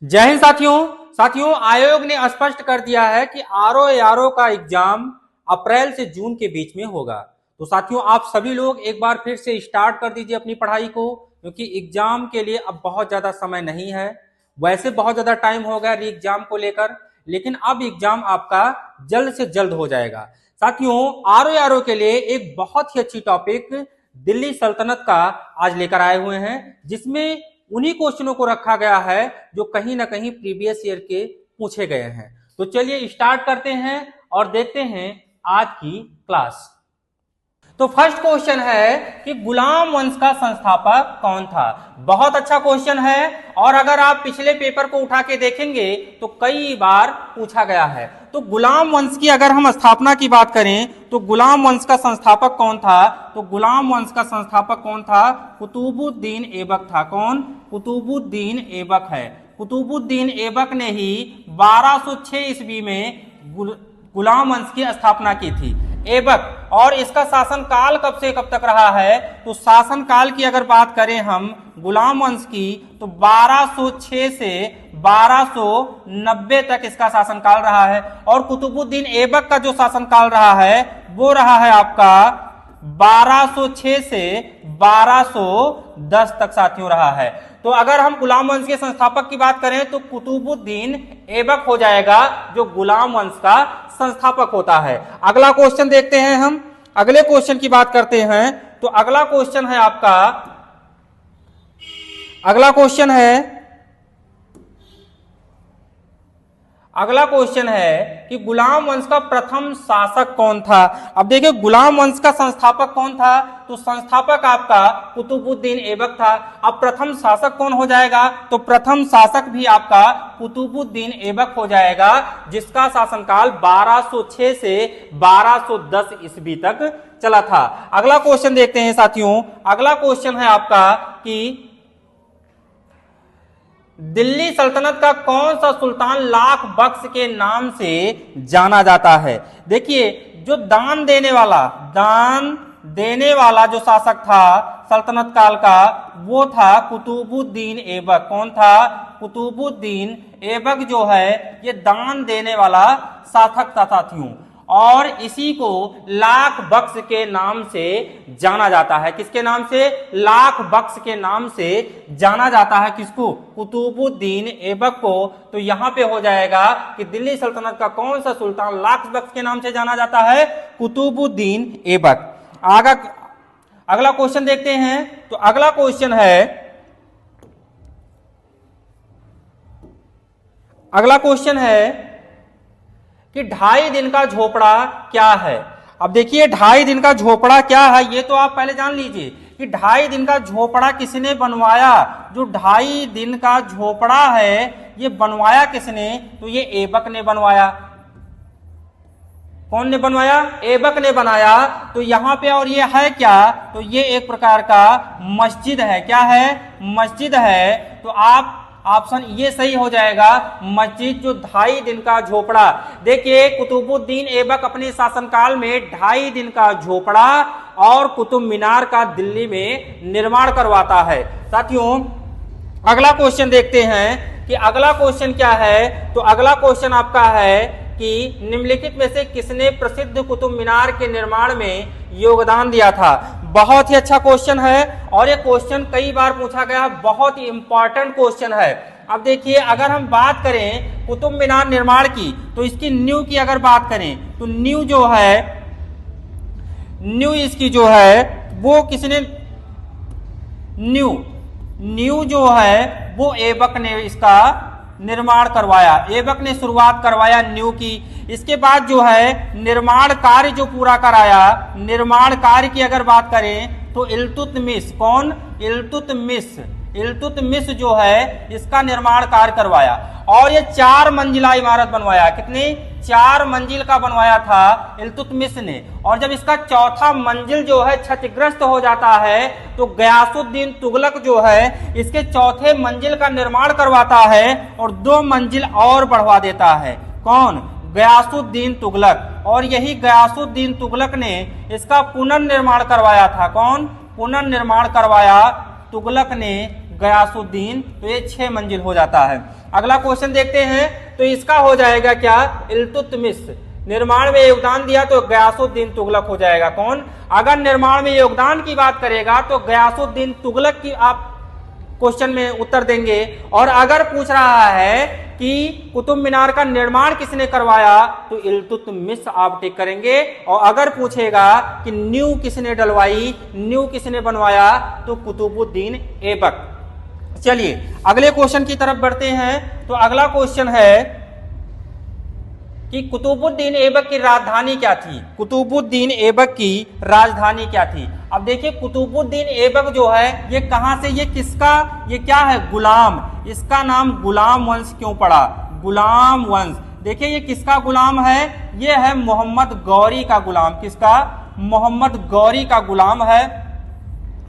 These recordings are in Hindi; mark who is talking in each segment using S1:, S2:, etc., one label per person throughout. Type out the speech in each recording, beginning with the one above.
S1: जय हिंद साथियों आयोग ने स्पष्ट कर दिया है कि आरओ का एग्जाम अप्रैल से जून के बीच में होगा। तो साथियों आप सभी लोग एक बार फिर से स्टार्ट कर दीजिए अपनी पढ़ाई को, क्योंकि एग्जाम के लिए अब बहुत ज्यादा समय नहीं है। वैसे बहुत ज्यादा टाइम हो गया री एग्जाम को लेकर, लेकिन अब एग्जाम आपका जल्द से जल्द हो जाएगा। साथियों आरओ के लिए एक बहुत ही अच्छी टॉपिक दिल्ली सल्तनत का आज लेकर आए हुए हैं, जिसमें उन्हीं क्वेश्चनों को रखा गया है जो कहीं ना कहीं प्रीवियस ईयर के पूछे गए हैं। तो चलिए स्टार्ट करते हैं और देखते हैं आज की क्लास। तो फर्स्ट क्वेश्चन है कि गुलाम वंश का संस्थापक कौन था। बहुत अच्छा क्वेश्चन है, और अगर आप पिछले पेपर को उठा के देखेंगे तो कई बार पूछा गया है। तो गुलाम वंश की अगर हम स्थापना की बात करें तो गुलाम वंश का संस्थापक कौन था, तो गुलाम वंश का संस्थापक कौन था, कुतुबुद्दीन ऐबक था। कौन? कुतुबुद्दीन ऐबक है। कुतुबुद्दीन ऐबक ने ही 1206 ईस्वी में गुलाम वंश की स्थापना की थी। ऐबक, और इसका शासन काल कब से कब तक रहा है, तो शासन काल की अगर बात करें हम गुलाम वंश की तो 1206 से 1290 तक इसका शासनकाल रहा है। और कुतुबुद्दीन ऐबक का जो शासनकाल रहा है वो रहा है आपका 1206 से 1210 तक साथियों रहा है। तो अगर हम गुलाम वंश के संस्थापक की बात करें तो कुतुबुद्दीन ऐबक हो जाएगा जो गुलाम वंश का संस्थापक होता है। अगला क्वेश्चन देखते हैं हम, अगले क्वेश्चन की बात करते हैं। तो अगला क्वेश्चन है आपका, अगला क्वेश्चन है कि गुलाम वंश का प्रथम शासक कौन था। अब देखिए गुलाम वंश का संस्थापक कौन था, तो संस्थापक आपका कुतुबुद्दीन ऐबक था। अब प्रथम शासक कौन हो जाएगा, तो प्रथम शासक भी आपका कुतुबुद्दीन ऐबक हो जाएगा, जिसका शासनकाल 1206 से 1210 ईस्वी तक चला था। अगला क्वेश्चन देखते हैं साथियों, अगला क्वेश्चन है आपका कि दिल्ली सल्तनत का कौन सा सुल्तान लाख बख्श के नाम से जाना जाता है। देखिए जो दान देने वाला जो शासक था सल्तनत काल का वो था कुतुबुद्दीन ऐबक। कौन था? कुतुबुद्दीन ऐबक जो है ये दान देने वाला शासक था साथियों, और इसी को लाख बख्श के नाम से जाना जाता है। किसके नाम से? लाख बख्श के नाम से जाना जाता है। किसको? कुतुबुद्दीन ऐबक को। तो यहां पे हो जाएगा कि दिल्ली सल्तनत का कौन सा सुल्तान लाख बख्श के नाम से जाना जाता है, कुतुबुद्दीन ऐबक। अगला क्वेश्चन देखते हैं। तो अगला क्वेश्चन है कि 2.5 दिन का झोपड़ा क्या है। अब देखिए 2.5 दिन का झोपड़ा क्या है ये तो आप पहले जान लीजिए कि 2.5 दिन का झोपड़ा किसने बनवाया। जो 2.5 दिन का झोपड़ा है ये बनवाया किसने, तो ये ऐबक ने बनवाया। कौन ने बनवाया? ऐबक ने बनाया। तो यहां पे और ये है क्या, तो ये एक प्रकार का मस्जिद है। क्या है? मस्जिद है। तो आप ऑप्शन ये सही हो जाएगा, मस्जिद। जो 2.5 दिन का झोपड़ा, देखिए कुतुबुद्दीन ऐबक अपने शासनकाल में 2.5 दिन का झोपड़ा और कुतुब मीनार का दिल्ली में निर्माण करवाता है। साथियों अगला क्वेश्चन देखते हैं कि अगला क्वेश्चन क्या है। तो अगला क्वेश्चन आपका है कि निम्नलिखित में से किसने प्रसिद्ध कुतुब मीनार के निर्माण में योगदान दिया था। बहुत ही अच्छा क्वेश्चन है, और ये क्वेश्चन कई बार पूछा गया, बहुत ही इंपॉर्टेंट क्वेश्चन है। अब देखिए अगर हम बात करें कुतुब मीनार निर्माण की तो इसकी न्यू की अगर बात करें तो न्यू इसकी जो है वो किसने, न्यू जो है वो ऐबक ने इसका निर्माण करवाया। ऐबक ने शुरुआत करवाया न्यू की। इसके बाद जो है निर्माण कार्य जो पूरा कराया, निर्माण कार्य की अगर बात करें तो इल्तुतमिश। कौन? इल्तुतमिश जो है इसका निर्माण कार्य करवाया, और ये 4 मंजिला इमारत बनवाया। कितनी? 4 मंजिल का बनवाया था इल्तुतमिश ने। और जब इसका चौथा मंजिल जो है क्षतिग्रस्त हो जाता है तो गयासुद्दीन तुगलक जो है इसके चौथे मंजिल का निर्माण करवाता है और 2 मंजिल और बढ़वा देता है। कौन? गयासुद्दीन तुगलक। और यही गयासुद्दीन तुगलक ने इसका पुनर्निर्माण करवाया था। कौन? पुनर्निर्माण करवाया तुगलक ने गयासुद्दीन, तो ये 6 मंजिल हो जाता है। अगला क्वेश्चन देखते हैं, तो इसका हो जाएगा क्या, इल्तुतमिश। निर्माण में योगदान दिया तो गयासुद्दीन तुगलक हो जाएगा। कौन? अगर निर्माण में योगदान की बात करेगा तो गयासुद्दीन तुगलक की आप क्वेश्चन में उत्तर देंगे। और अगर पूछ रहा है कि कुतुब मीनार का निर्माण किसने करवाया तो इल्तुतमिश आप टिक करेंगे। और अगर पूछेगा कि नींव किसने डलवाई, नींव किसने बनवाया, तो कुतुबुद्दीन ऐबक। चलिए अगले क्वेश्चन की तरफ बढ़ते हैं। तो अगला क्वेश्चन है कि कुतुबुद्दीन ऐबक की राजधानी क्या थी। कुतुबुद्दीन ऐबक की राजधानी क्या थी। अब देखिए कुतुबुद्दीन ऐबक जो है ये कहां से, ये किसका, ये क्या है, गुलाम। इसका नाम गुलाम वंश क्यों पड़ा, गुलाम वंश। देखिए ये किसका गुलाम है, ये है मोहम्मद गौरी का गुलाम। किसका? मोहम्मद गौरी का गुलाम है।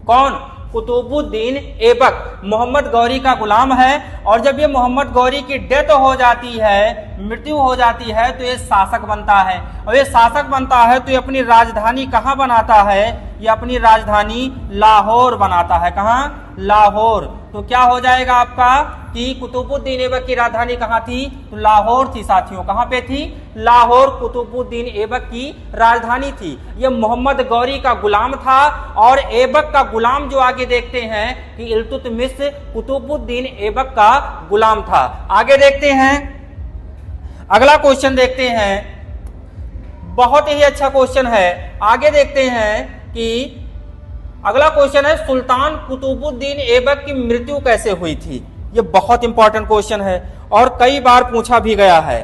S1: कौन? कुतुबुद्दीन ऐबक मोहम्मद गौरी का गुलाम है। और जब ये मोहम्मद गौरी की डेथ हो जाती है, मृत्यु हो जाती है, तो ये शासक बनता है। और ये शासक बनता है तो ये अपनी राजधानी कहाँ बनाता है, ये अपनी राजधानी लाहौर बनाता है। कहाँ? लाहौर। तो क्या हो जाएगा आपका कि कुतुबुद्दीन ऐबक की राजधानी कहाँ थी, तो लाहौर थी साथियों। कहाँ पे थी? लाहौर कुतुबुद्दीन ऐबक की राजधानी थी। ये मोहम्मद गौरी का गुलाम था। और ऐबक का गुलाम जो आगे देखते हैं कि इल्तुतमिश कुतुबुद्दीन ऐबक का गुलाम था। आगे देखते हैं, अगला क्वेश्चन देखते हैं, बहुत ही अच्छा क्वेश्चन है। आगे देखते हैं कि अगला क्वेश्चन है सुल्तान कुतुबुद्दीन ऐबक की मृत्यु कैसे हुई थी। ये बहुत इंपॉर्टेंट क्वेश्चन है और कई बार पूछा भी गया है।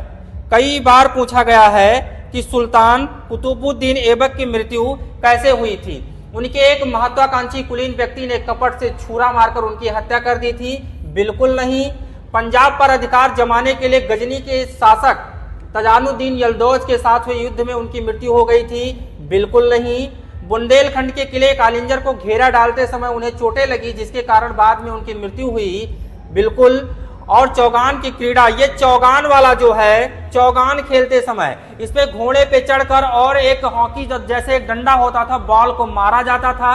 S1: कई बार पूछा गया है कि सुल्तान कुतुबुद्दीन ऐबक की मृत्यु कैसे हुई थी। उनके एक महत्वाकांक्षी कुलीन व्यक्ति ने कपट से छुरा मारकर उनकी हत्या कर दी थी? बिल्कुल नहीं। पंजाब पर अधिकार जमाने के लिए गजनी के शासक तजानुद्दीन यलदौज के साथ हुए युद्ध में उनकी मृत्यु हो गई थी? बिल्कुल नहीं। बुंदेलखंड के किले कालिंजर को घेरा डालते समय उन्हें चोटें लगी जिसके कारण बाद में उनकी मृत्यु हुई? बिल्कुल। और चौगान की क्रीड़ा, ये चौगान वाला जो है, चौगान खेलते समय इस पे घोड़े पे चढ़कर और एक हॉकी जैसे एक डंडा होता था, बॉल को मारा जाता था।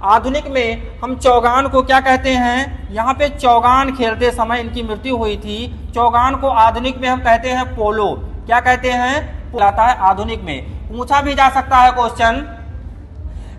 S1: आधुनिक में हम चौगान को क्या कहते हैं, यहाँ पे चौगान खेलते समय इनकी मृत्यु हुई थी। चौगान को आधुनिक में हम कहते हैं पोलो। क्या कहते हैं? आता है आधुनिक में। पूछा भी जा सकता है क्वेश्चन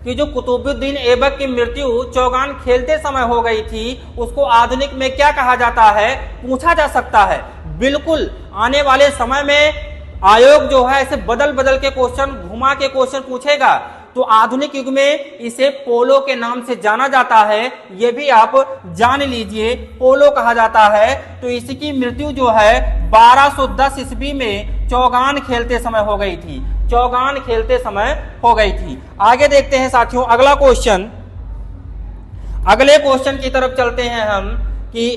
S1: कि जो कुतुबुद्दीन ऐबक की मृत्यु चौगान खेलते समय हो गई थी उसको आधुनिक में क्या कहा जाता है, पूछा जा सकता है। बिल्कुल आने वाले समय में आयोग जो है ऐसे बदल बदल के क्वेश्चन, घुमा के क्वेश्चन पूछेगा। तो आधुनिक युग में इसे पोलो के नाम से जाना जाता है, ये भी आप जान लीजिए, पोलो कहा जाता है। तो इसकी मृत्यु जो है 1210 ईस्वी में चौगान खेलते समय हो गई थी। चौगान खेलते समय हो गई थी। आगे देखते हैं साथियों अगला क्वेश्चन। अगले क्वेश्चन की तरफ चलते हैं हम कि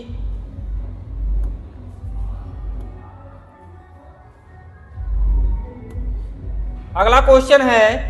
S1: अगला क्वेश्चन है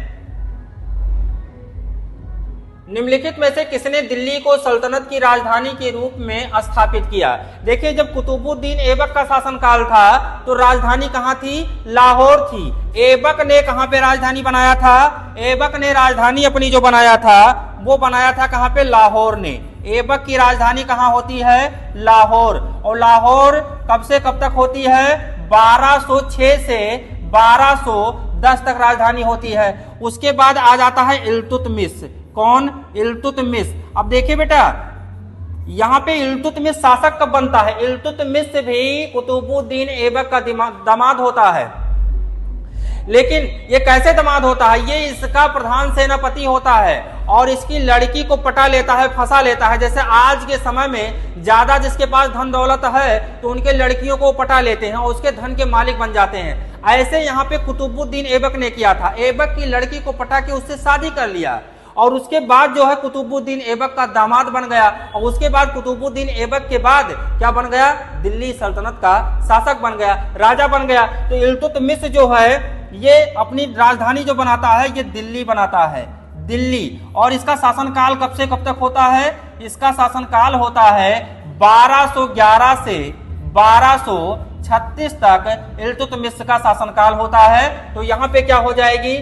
S1: निम्नलिखित में से किसने दिल्ली को सल्तनत की राजधानी के रूप में स्थापित किया। देखिए जब कुतुबुद्दीन ऐबक का शासनकाल था तो राजधानी कहाँ थी, लाहौर थी। ऐबक ने कहाँ पे राजधानी बनाया था, ऐबक ने राजधानी अपनी जो बनाया था वो बनाया था कहाँ पे, लाहौर ने। ऐबक की राजधानी कहाँ होती है, लाहौर। और लाहौर कब से कब तक होती है, 1206 से 1210 तक राजधानी होती है। उसके बाद आ जाता है इल्तुतमिश। कौन, इल्तुतमिश। अब देखिए बेटा यहाँ पे इल्तुतमिश शासक कब बनता है, इल्तुतमिश भी कुतुबुद्दीन ऐबक का दामाद होता है। लेकिन ये कैसे दामाद होता है, ये इसका प्रधान सेनापति होता है और इसकी लड़की को पटा लेता है, फंसा लेता है। जैसे आज के समय में ज्यादा जिसके पास धन दौलत है तो उनके लड़कियों को पटा लेते हैं और उसके धन के मालिक बन जाते हैं। ऐसे यहाँ पे कुतुबुद्दीन ऐबक ने किया था। ऐबक की लड़की को पटा के उससे शादी कर लिया और उसके बाद जो है कुतुबुद्दीन ऐबक का दामाद बन गया। और उसके बाद कुतुबुद्दीन ऐबक के बाद क्या बन गया, दिल्ली सल्तनत का शासक बन गया, राजा बन गया। तो इल्तुतमिश जो है ये अपनी राजधानी जो बनाता है ये दिल्ली बनाता है, दिल्ली। और इसका शासनकाल कब से कब तक होता है, इसका शासनकाल होता है 1211 से 1236 तक इल्तुतमिश का शासनकाल होता है। तो यहाँ पे क्या हो जाएगी,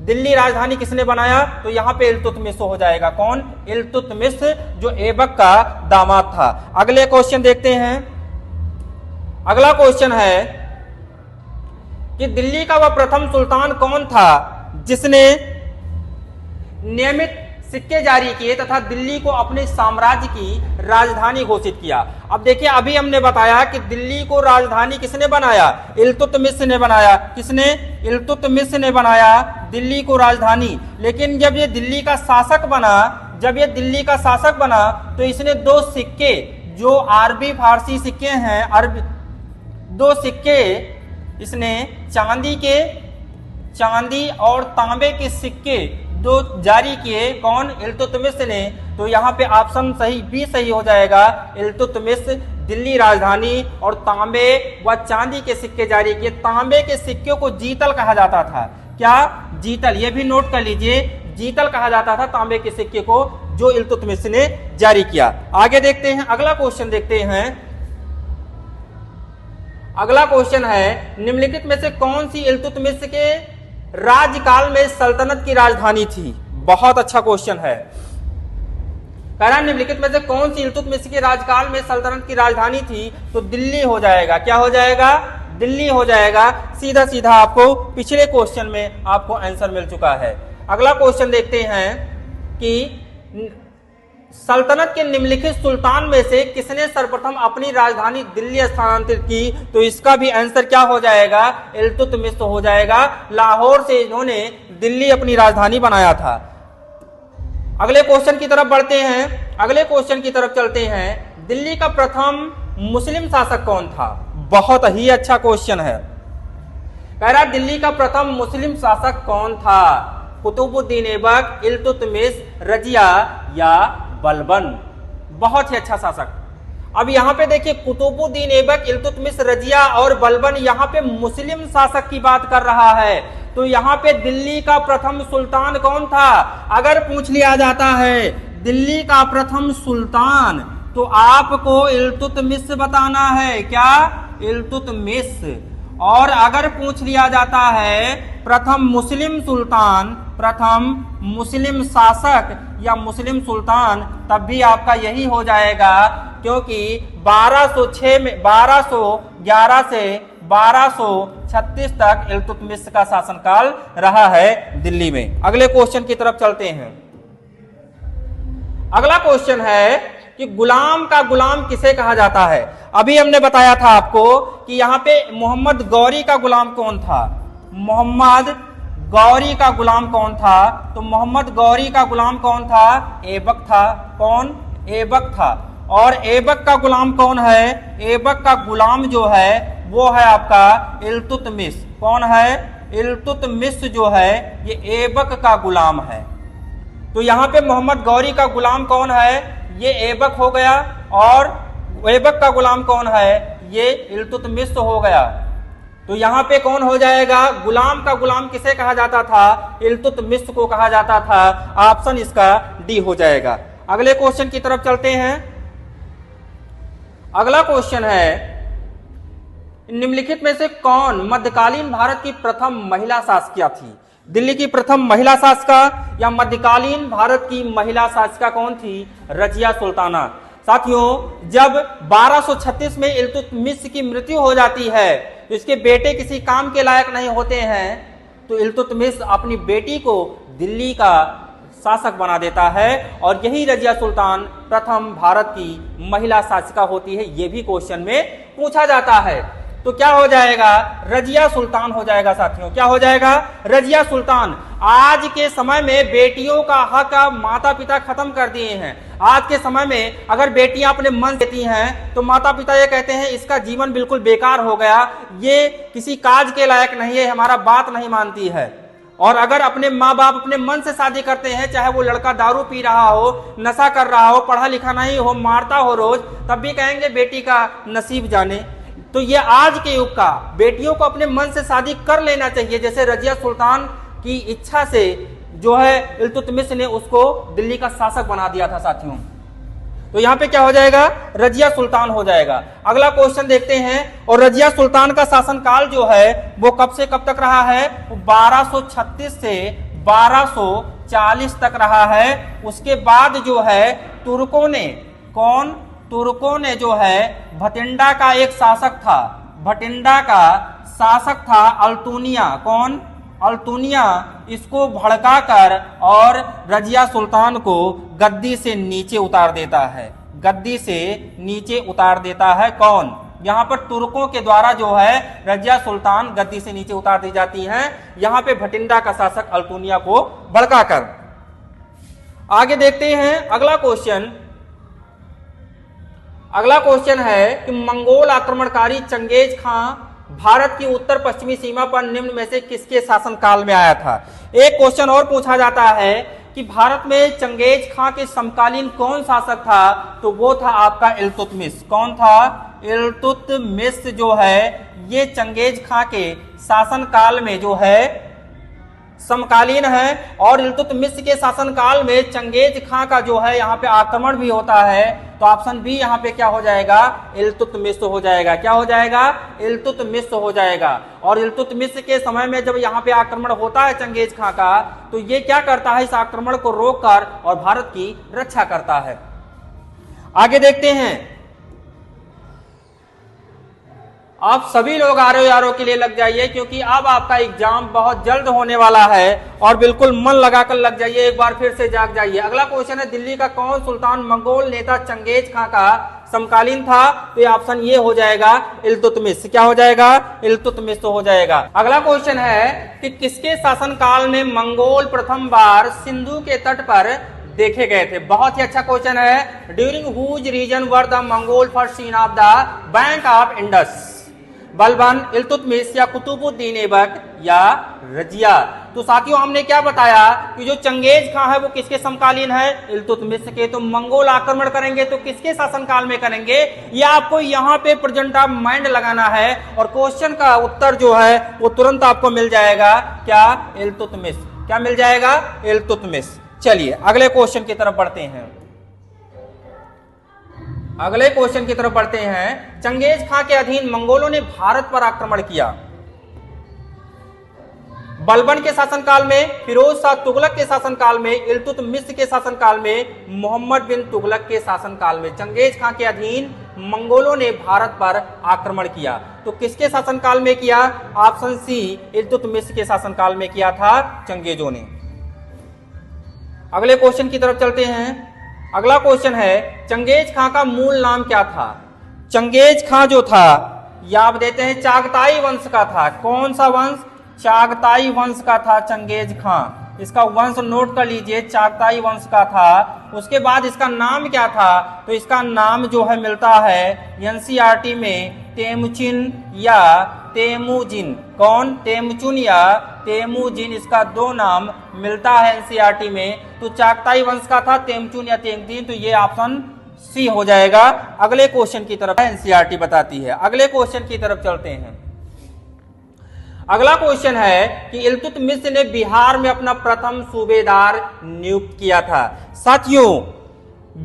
S1: दिल्ली राजधानी किसने बनाया? तो यहां पे इल्तुतमिश हो जाएगा। कौन? इल्तुतमिश, जो ऐबक का दामाद था। अगले क्वेश्चन देखते हैं। अगला क्वेश्चन है कि दिल्ली का वह प्रथम सुल्तान कौन था जिसने नियमित सिक्के जारी किए तथा दिल्ली को अपने साम्राज्य की राजधानी घोषित किया। अब देखिए, अभी हमने बताया कि दिल्ली को राजधानी किसने बनाया? इल्तुतमिश ने बनाया। किसने? इल्तुतमिश ने बनाया दिल्ली को राजधानी। लेकिन जब ये दिल्ली का शासक बना, तो इसने दो सिक्के, जो अरबी फारसी सिक्के हैं, दो सिक्के इसने चांदी और तांबे के सिक्के दो जारी किए। कौन? इल्तुतमिश ने। तो यहाँ पे ऑप्शन सही बी सही हो जाएगा। इल्तुतमिश दिल्ली राजधानी और तांबे व चांदी के सिक्के जारी किए। तांबे के सिक्कों को जीतल कहा जाता था। क्या? जीतल। ये भी नोट कर लीजिए, जीतल कहा जाता था तांबे के सिक्के को, जो इल्तुतमिश ने जारी किया। आगे देखते हैं, अगला क्वेश्चन देखते हैं। अगला क्वेश्चन है, निम्नलिखित में से कौन सी इल्तुतमिश के राज्यकाल में सल्तनत की राजधानी थी? बहुत अच्छा क्वेश्चन है। कह रहा निम्नलिखित में से कौन सी इल्तुतमिश के राज्यकाल में सल्तनत की राजधानी थी? तो दिल्ली हो जाएगा। क्या हो जाएगा? दिल्ली हो जाएगा। सीधा सीधा आपको पिछले क्वेश्चन में आपको आंसर मिल चुका है। अगला क्वेश्चन देखते हैं कि सल्तनत के निम्नलिखित सुल्तान में से किसने सर्वप्रथम अपनी राजधानी दिल्ली स्थानांतरित की? तो इसका भी आंसर क्या हो जाएगा? इल्तुतमिश हो जाएगा। लाहौर से इन्होंने दिल्ली अपनी राजधानी बनाया था। अगले क्वेश्चन की तरफ बढ़ते हैं। अगले क्वेश्चन की तरफ चलते हैं। दिल्ली का प्रथम मुस्लिम शासक कौन था? बहुत ही अच्छा क्वेश्चन है। कह रहा दिल्ली का प्रथम मुस्लिम शासक कौन था? कुतुबुद्दीन ऐबक, इल्तुतमिश, रजिया या बलबन? बहुत ही अच्छा शासक। अब यहाँ पे देखिए, कुतुबुद्दीन ऐबक, इल्तुतमिश, रजिया और बलबन, यहाँ पे मुस्लिम शासक की बात कर रहा है। तो यहाँ पे दिल्ली का प्रथम सुल्तान कौन था? अगर पूछ लिया जाता है दिल्ली का प्रथम सुल्तान, तो आपको इल्तुतमिश बताना है। क्या? इल्तुतमिश। और अगर पूछ लिया जाता है प्रथम मुस्लिम सुल्तान, प्रथम मुस्लिम शासक या मुस्लिम सुल्तान, तब भी आपका यही हो जाएगा, क्योंकि 1211 से 1236 तक इल्तुतमिश का शासनकाल रहा है दिल्ली में। अगले क्वेश्चन की तरफ चलते हैं। अगला क्वेश्चन है कि गुलाम का गुलाम किसे कहा जाता है? अभी हमने बताया था आपको कि यहाँ पे मोहम्मद गौरी का गुलाम कौन था? मोहम्मद गौरी का गुलाम कौन था? तो मोहम्मद गौरी का गुलाम कौन था? ऐबक था। कौन? ऐबक था। और ऐबक का गुलाम कौन है? ऐबक का गुलाम जो है वो है आपका इल्तुतमिश। कौन है? इल्तुतमिश जो है ये ऐबक का गुलाम है। तो यहाँ पे मोहम्मद गौरी का गुलाम कौन है? ये ऐबक हो गया। और ऐबक का गुलाम कौन है? ये इल्तुतमिश हो गया। तो यहाँ पे कौन हो जाएगा? गुलाम का गुलाम किसे कहा जाता था? इल्तुतमिश को कहा जाता था। ऑप्शन इसका डी हो जाएगा। अगले क्वेश्चन की तरफ चलते हैं। अगला क्वेश्चन है, निम्नलिखित में से कौन मध्यकालीन भारत की प्रथम महिला शासकिया थी? दिल्ली की प्रथम महिला शासिका या मध्यकालीन भारत की महिला शासिका कौन थी? रजिया सुल्ताना। साथियों, जब 1236 में इल्तुतमिश की मृत्यु हो जाती है, तो इसके बेटे किसी काम के लायक नहीं होते हैं, तो इल्तुतमिश अपनी बेटी को दिल्ली का शासक बना देता है। और यही रजिया सुल्तान प्रथम भारत की महिला शासिका होती है। यह भी क्वेश्चन में पूछा जाता है। तो क्या हो जाएगा? रजिया सुल्तान हो जाएगा। साथियों, क्या हो जाएगा? रजिया सुल्तान। आज के समय में बेटियों का हक माता पिता खत्म कर दिए हैं। आज के समय में अगर बेटियां अपने मन देती हैं तो माता पिता ये कहते हैं इसका जीवन बिल्कुल बेकार हो गया, ये किसी काज के लायक नहीं है, हमारा बात नहीं मानती है। और अगर अपने माँ बाप अपने मन से शादी करते हैं, चाहे वो लड़का दारू पी रहा हो, नशा कर रहा हो, पढ़ा लिखा नहीं हो, मारता हो रोज, तब भी कहेंगे बेटी का नसीब जाने। तो ये आज के युग का, बेटियों को अपने मन से शादी कर लेना चाहिए। जैसे रजिया सुल्तान की इच्छा से जो है इल्तुतमिश ने उसको दिल्ली का शासक बना दिया था। साथियों, तो यहाँ पे क्या हो जाएगा? रजिया सुल्तान हो जाएगा। अगला क्वेश्चन देखते हैं। और रजिया सुल्तान का शासनकाल जो है वो कब से कब तक रहा है? 1236 से 1240 तक रहा है। उसके बाद जो है तुर्कों ने जो है भटिंडा का एक शासक था, भटिंडा का शासक था अल्तुनिया। कौन? अल्तुनिया। इसको भड़काकर और रजिया सुल्तान को गद्दी से नीचे उतार देता है, गद्दी से नीचे उतार देता है। कौन? यहाँ पर तुर्कों के द्वारा जो है रजिया सुल्तान गद्दी से नीचे उतार दी जाती हैं, यहाँ पे भटिंडा का शासक अल्तुनिया को भड़काकर। आगे देखते हैं अगला क्वेश्चन। अगला क्वेश्चन है कि मंगोल आक्रमणकारी चंगेज खां भारत की उत्तर पश्चिमी सीमा पर निम्न में से किसके शासनकाल में आया था। एक क्वेश्चन और पूछा जाता है कि भारत में चंगेज खां के समकालीन कौन शासक था, तो वो था आपका इल्तुतमिश। कौन था? इल्तुतमिश जो है ये चंगेज खां के शासनकाल में जो है समकालीन है। और इल्तुतमिश के शासनकाल में चंगेज खां का जो है यहाँ पे आक्रमण भी होता है, तो ऑप्शन बी यहाँ पे क्या हो जाएगा? इल्तुतमिश हो जाएगा। क्या हो जाएगा? इल्तुतमिश हो जाएगा। और इल्तुतमिश के समय में जब यहाँ पे आक्रमण होता है चंगेज खां का, तो ये क्या करता है? इस आक्रमण को रोककर और भारत की रक्षा करता है। आगे देखते हैं। आप सभी लोग आरओ के लिए लग जाइए, क्योंकि अब आपका एग्जाम बहुत जल्द होने वाला है और बिल्कुल मन लगाकर लग जाइए, एक बार फिर से जाग जाइए। अगला क्वेश्चन है दिल्ली का कौन सुल्तान मंगोल नेता चंगेज खां का समकालीन था, तो ये ऑप्शन ये हो जाएगा इल्तुतमिश। क्या हो जाएगा? इल्तुतमिश हो जाएगा। अगला क्वेश्चन है कि किसके शासनकाल में मंगोल प्रथम बार सिंधु के तट पर देखे गए थे। बहुत ही अच्छा क्वेश्चन है। During whose reign were the Mongol first seen of the bank of Indus, Balban, Iltutmish या कुतुबुद्दीन ऐबक या रजिया। तो साथियों हमने क्या बताया कि जो चंगेज खां है वो किसके समकालीन है? इल्तुतमिश के। तो मंगोल आक्रमण करेंगे तो किसके शासनकाल में करेंगे, ये आपको यहाँ पे प्रेजेंट ऑफ माइंड लगाना है और क्वेश्चन का उत्तर जो है वो तुरंत आपको मिल जाएगा। क्या? इल्तुतमिश। क्या मिल जाएगा? इल्तुतमिश। चलिए अगले क्वेश्चन की तरफ बढ़ते हैं। अगले क्वेश्चन की तरफ बढ़ते हैं। चंगेज खां के अधीन मंगोलों ने भारत पर आक्रमण किया। बलबन के शासनकाल में, फिरोज शाह तुगलक के शासनकाल में, इल्तुतमिश के शासनकाल में, मोहम्मद बिन तुगलक के शासनकाल में चंगेज खां के अधीन मंगोलों ने भारत पर आक्रमण किया। तो किसके शासनकाल में किया? ऑप्शन सी, इल्तुतमिश के शासनकाल में किया था चंगेजों ने। अगले क्वेश्चन की तरफ चलते हैं। अगला क्वेश्चन है चंगेज खां का मूल नाम क्या था। चंगेज खां जो था यह आप देते हैं चागताई वंश का था। कौन सा वंश? चागताई वंश का था चंगेज खां। इसका वंश नोट कर लीजिए, चागताई वंश का था। उसके बाद इसका नाम क्या था? तो इसका नाम जो है मिलता है एनसीईआरटी में तेमुचिन या तेमुजिन। कौन? तेमुचुन या तेमुजिन, इसका दो नाम मिलता है एनसीईआरटी में। तो चागताई वंश का था तेमुचुन या तेमुजिन, तो ये ऑप्शन सी हो जाएगा। अगले क्वेश्चन की तरफ एनसीईआरटी बताती है। अगले क्वेश्चन की तरफ चलते हैं। अगला क्वेश्चन है कि इल्तुतमिश ने बिहार में अपना प्रथम सूबेदार नियुक्त किया था। साथियों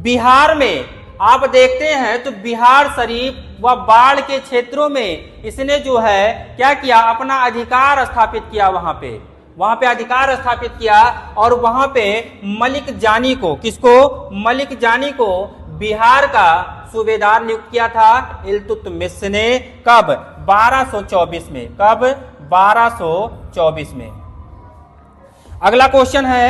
S1: बिहार में आप देखते हैं तो बिहार शरीफ व बाढ़ के क्षेत्रों में इसने जो है क्या किया? अपना अधिकार स्थापित किया। वहां पे अधिकार स्थापित किया और वहां पे मलिक जानी को, किसको? मलिक जानी को बिहार का सूबेदार नियुक्त किया था इल्तुतमिश ने। कब? 1224 में। कब? 1224 में। अगला क्वेश्चन है,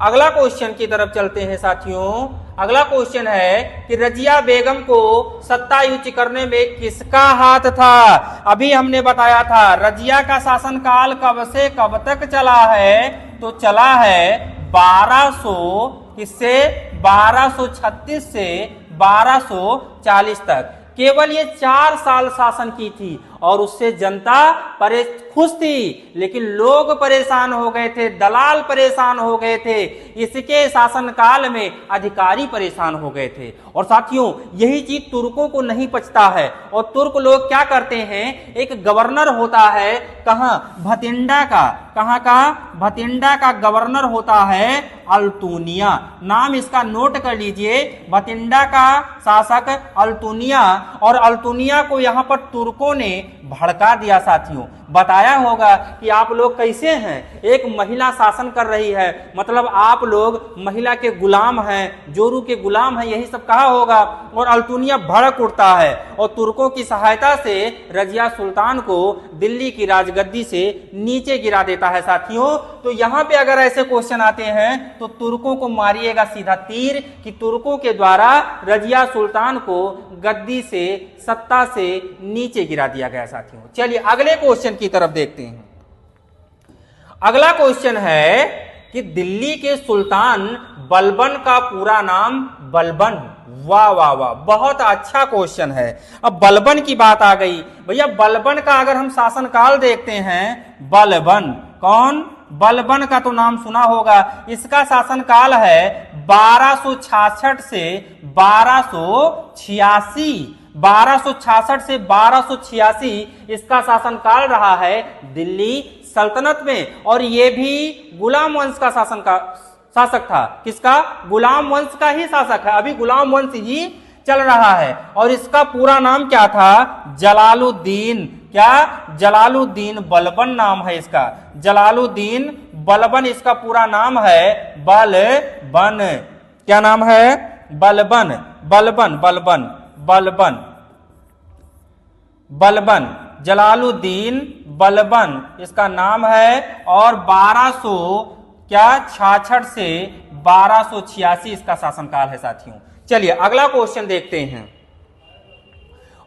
S1: अगला क्वेश्चन की तरफ चलते हैं साथियों। अगला क्वेश्चन है कि रजिया बेगम को सत्ताच्युत करने में किसका हाथ था। अभी हमने बताया था रजिया का शासनकाल कब से कब तक चला है, तो चला है 1200 किससे? 1236 से 1240 तक। केवल ये 4 साल शासन की थी और उससे जनता खुश थी, लेकिन लोग परेशान हो गए थे, दलाल परेशान हो गए थे, इसके शासनकाल में अधिकारी परेशान हो गए थे। और साथियों यही चीज तुर्कों को नहीं पचता है और तुर्क लोग क्या करते हैं, एक गवर्नर होता है, कहां? भटिंडा का। कहां का? भटिंडा का गवर्नर होता है अल्तुनिया। नाम इसका नोट कर लीजिए, भटिंडा का शासक अल्तुनिया। और अल्तुनिया को यहां पर तुर्कों ने भड़का दिया साथियों। बताया होगा कि आप लोग कैसे हैं, एक महिला शासन कर रही है, मतलब आप लोग महिला के गुलाम हैं, जोरू के गुलाम हैं, यही सब कहा होगा। और अल्तुनिया भड़क उठता है और तुर्कों की सहायता से रजिया सुल्तान को दिल्ली की राजगद्दी से नीचे गिरा देता है साथियों। तो यहां पे अगर ऐसे क्वेश्चन आते हैं तो तुर्कों को मारिएगा सीधा तीर कि तुर्कों के द्वारा रजिया सुल्तान को गद्दी से, सत्ता से नीचे गिरा दिया गया साथियों। चलिए अगले क्वेश्चन की तरफ देखते हैं। अगला क्वेश्चन है कि दिल्ली के सुल्तान बलबन का पूरा नाम बलबन। वाह वाह वाह, बहुत अच्छा क्वेश्चन है। अब बलबन की बात आ गई भैया। बलबन का अगर हम शासनकाल देखते हैं, बलबन कौन, बलबन का तो नाम सुना होगा। इसका शासनकाल है 1266 से 1286, 1266 से 1286 इसका शासनकाल रहा है दिल्ली सल्तनत में। और ये भी गुलाम वंश का शासक था। किसका? गुलाम वंश का ही शासक है, अभी गुलाम वंश ही चल रहा है। और इसका पूरा नाम क्या था? जलालुद्दीन। क्या? जलालुद्दीन बलबन नाम है इसका, जलालुद्दीन बलबन इसका पूरा नाम है। बलबन, क्या नाम है? बलबन, बलबन बलबन बलबन बलबन, जलालुद्दीन बलबन इसका नाम है। और 1266 से 1286 इसका शासनकाल है साथियों। चलिए अगला क्वेश्चन देखते हैं।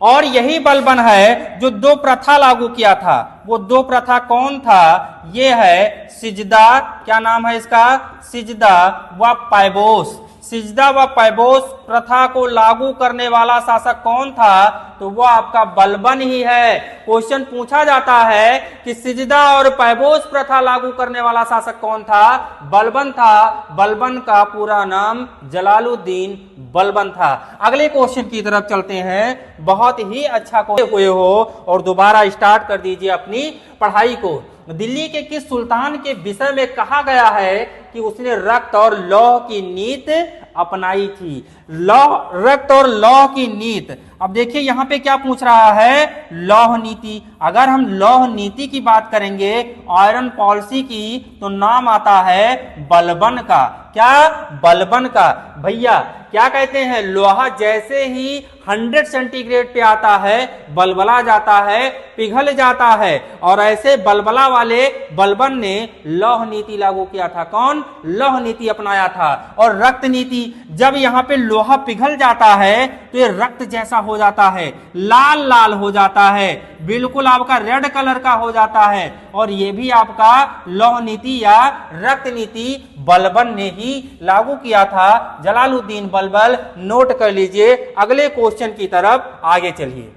S1: और यही बलबन है जो दो प्रथा लागू किया था। वो दो प्रथा कौन था? ये है सिजदा, क्या नाम है इसका? सिजदा व पैबोस। सिजदा व पैबोस प्रथा को लागू करने वाला शासक कौन था? तो वो आपका बलबन ही है। क्वेश्चन पूछा जाता है कि सिजदा और पैबोस प्रथा लागू करने वाला शासक कौन था? बलबन था। बलबन का पूरा नाम जलालुद्दीन बलबन था। अगले क्वेश्चन की तरफ चलते हैं। बहुत ही अच्छा क्वेश्चन हुए हो और दोबारा स्टार्ट कर दीजिए अपनी पढ़ाई को। दिल्ली के किस सुल्तान के विषय में कहा गया है कि उसने रक्त और लौह की नीति अपनाई थी? रक्त और लौह की नीति। अब देखिए यहां पे क्या पूछ रहा है? लौह नीति। अगर हम लौह नीति की बात करेंगे, आयरन पॉलिसी की, तो नाम आता है बलबन का। क्या? बलबन का। भैया क्या कहते हैं? लोहा जैसे ही 100 सेंटीग्रेड पे आता है बलबला जाता है, पिघल जाता है। और ऐसे बलबला वाले बलबन ने लौह नीति लागू किया था। कौन? लौह नीति अपनाया था। और रक्त नीति, जब यहाँ पे लोहा पिघल जाता है तो ये रक्त जैसा हो जाता है, लाल लाल हो जाता है, बिल्कुल आपका रेड कलर का हो जाता है। और ये भी आपका लौह नीति या रक्त नीति बलबन ने ही लागू किया था। जलालुद्दीन बलबन, नोट कर लीजिए। अगले क्वेश्चन की तरफ आगे चलिए।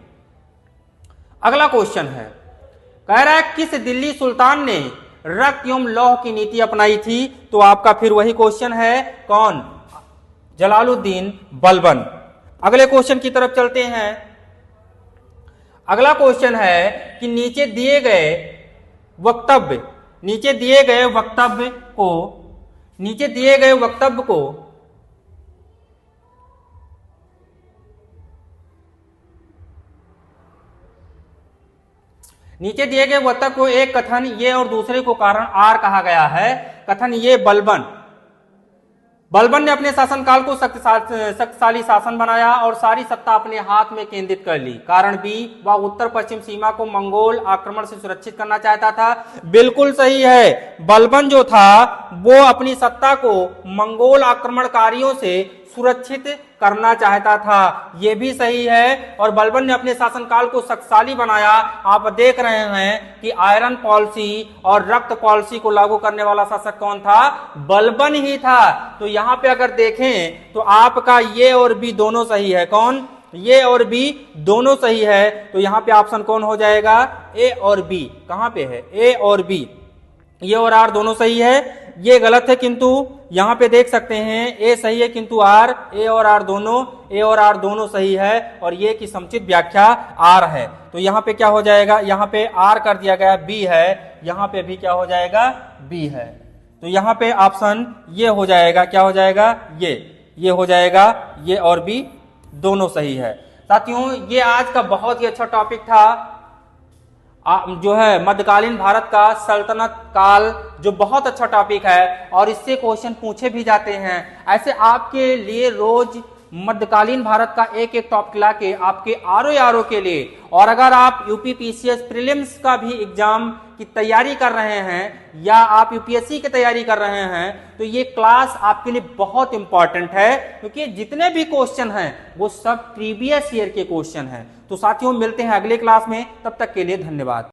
S1: अगला क्वेश्चन है, कह रहा है किस दिल्ली सुल्तान ने रक्त एवं लौह की नीति अपनाई थी? तो आपका फिर वही क्वेश्चन है, कौन? जलालुद्दीन बलबन। अगले क्वेश्चन की तरफ चलते हैं। अगला क्वेश्चन है कि नीचे दिए गए वक्तव्य को नीचे दिए गए वक्तव्य को एक कथन ये और दूसरे को कारण आर कहा गया है। कथन ये, बलबन ने अपने शासनकाल को शक्तिशाली शासन बनाया और सारी सत्ता अपने हाथ में केंद्रित कर ली। कारण बी, वह उत्तर पश्चिम सीमा को मंगोल आक्रमण से सुरक्षित करना चाहता था। बिल्कुल सही है। बलबन जो था वो अपनी सत्ता को मंगोल आक्रमणकारियों से सुरक्षित करना चाहता था, यह भी सही है। और बलबन ने अपने शासनकाल को शक्तिशाली बनाया। आप देख रहे हैं कि आयरन पॉलिसी और रक्त पॉलिसी को लागू करने वाला शासक कौन था? बलबन ही था। तो यहां पे अगर देखें तो आपका ये और बी दोनों सही है। कौन? ये और बी दोनों सही है। तो यहां पे ऑप्शन कौन हो जाएगा? ए और बी। कहां पे है? ए और बी। ये और आर दोनों सही है। ये गलत है, किंतु यहां पे देख सकते हैं ए सही है किंतु आर, ए और आर दोनों सही है। और ये की समुचित व्याख्या आर है। तो यहां पे क्या हो जाएगा? यहां पे आर कर दिया गया, बी है। यहां पे भी क्या हो जाएगा? बी है। तो यहां पे ऑप्शन ये हो जाएगा, क्या हो जाएगा? ये हो जाएगा। ये और बी दोनों सही है। साथियों ये आज का बहुत ही अच्छा टॉपिक था। जो है मध्यकालीन भारत का सल्तनत काल, जो बहुत अच्छा टॉपिक है और इससे क्वेश्चन पूछे भी जाते हैं। ऐसे आपके लिए रोज मध्यकालीन भारत का एक एक टॉपिक लाके आपके आरओ के लिए, और अगर आप यूपी पीसीएस प्रीलिम्स का भी एग्जाम की तैयारी कर रहे हैं या आप यूपीएससी की तैयारी कर रहे हैं, तो ये क्लास आपके लिए बहुत इंपॉर्टेंट है, क्योंकि जितने भी क्वेश्चन हैं वो सब प्रीवियस ईयर के क्वेश्चन हैं। तो साथियों मिलते हैं अगले क्लास में, तब तक के लिए धन्यवाद।